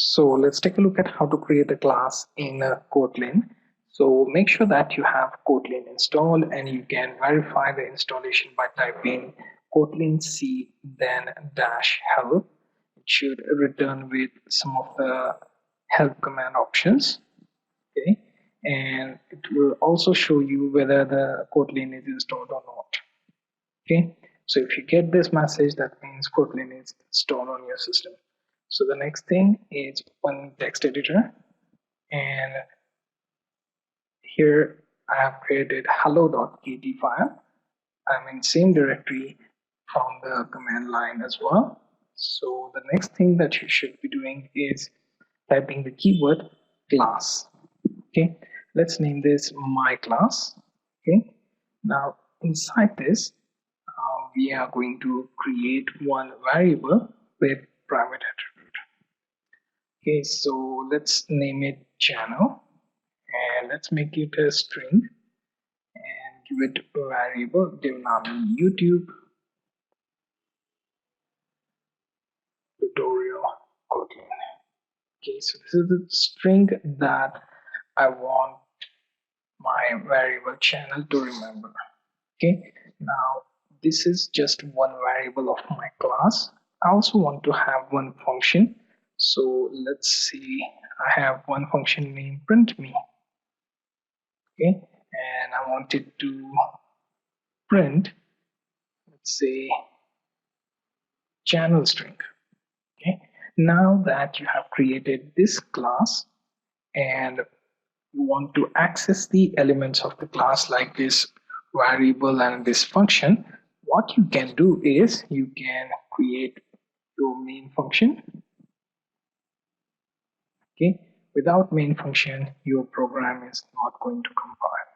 So let's take a look at how to create a class in Kotlin. So make sure that you have Kotlin installed, and you can verify the installation by typing Kotlin C then -help. It should return with some of the help command options. Okay, and it will also show you whether the Kotlin is installed or not. Okay, so if you get this message, that means Kotlin is installed on your system. So the next thing is open text editor, and here I have created hello.kt file. I'm in same directory from the command line as well. So the next thing that you should be doing is typing the keyword class. Okay, let's name this my class. Okay, now inside this we are going to create one variable with private attribute. Okay, so let's name it channel, and let's make it a string and give it a variable Devnami YouTube tutorial Kotlin. Okay, so this is the string that I want my variable channel to remember. Okay, now this is just one variable of my class. I also want to have one function. So let's see, I have one function named print me. Okay, and I want it to print, let's say, channel string. Okay, now that you have created this class and you want to access the elements of the class like this variable and this function, what you can do is you can create your main function. Okay, without main function your program is not going to compile.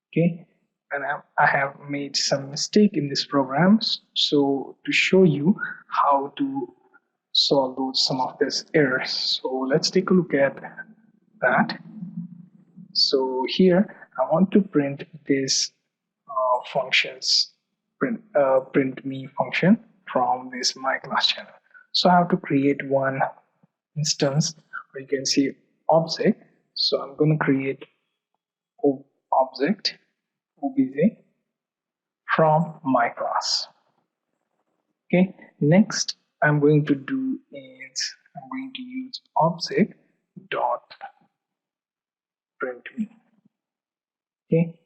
Okay, and I have made some mistake in this program, so to show you how to solve some of these errors, so let's take a look at that. So here I want to print this functions print me function from this my class channel. So I have to create one instance, or you can see object. So I'm going to create object obj from my class. Okay, next I'm going to do is I'm going to use object dot print me. Okay,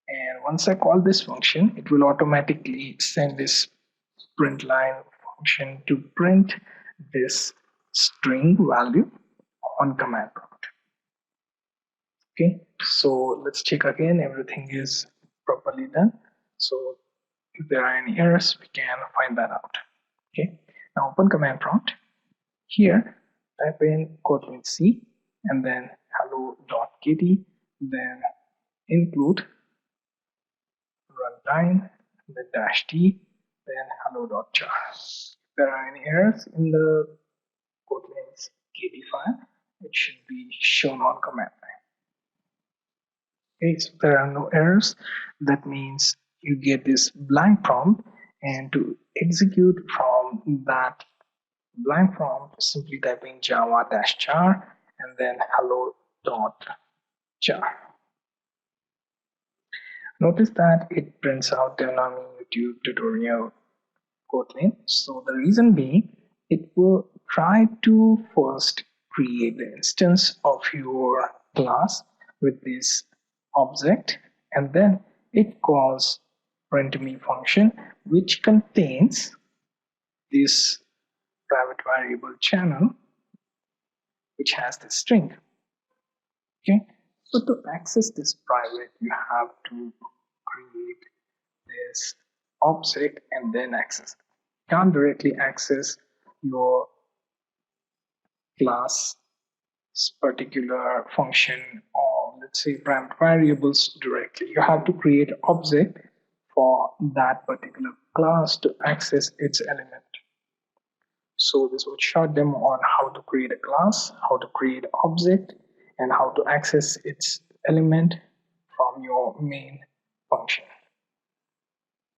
and once I call this function, it will automatically send this print line function to print this string value on command prompt. Okay, so let's check again, everything is properly done. So if there are any errors, we can find that out. Okay, now open command prompt. Here type in Kotlin C and then hello.kt, then include runtime, then -t, then hello.jar. If there are any errors in the Kotlin's kt file, it should be shown on command line. Okay, so there are no errors. That means you get this blank prompt, and to execute from that blank prompt, simply type in java-jar and then hello.jar. Notice that it prints out Devnami YouTube tutorial Kotlin. So the reason being, it will try to first create the instance of your class with this object, and then it calls print me function, which contains this private variable channel, which has this string. Okay, so to access this private, you have to create this object and then access it. You can't directly access your class particular function, or let's say private variables directly. You have to create an object for that particular class to access its element. So this was short demo on how to create a class, how to create an object, and how to access its element from your main function.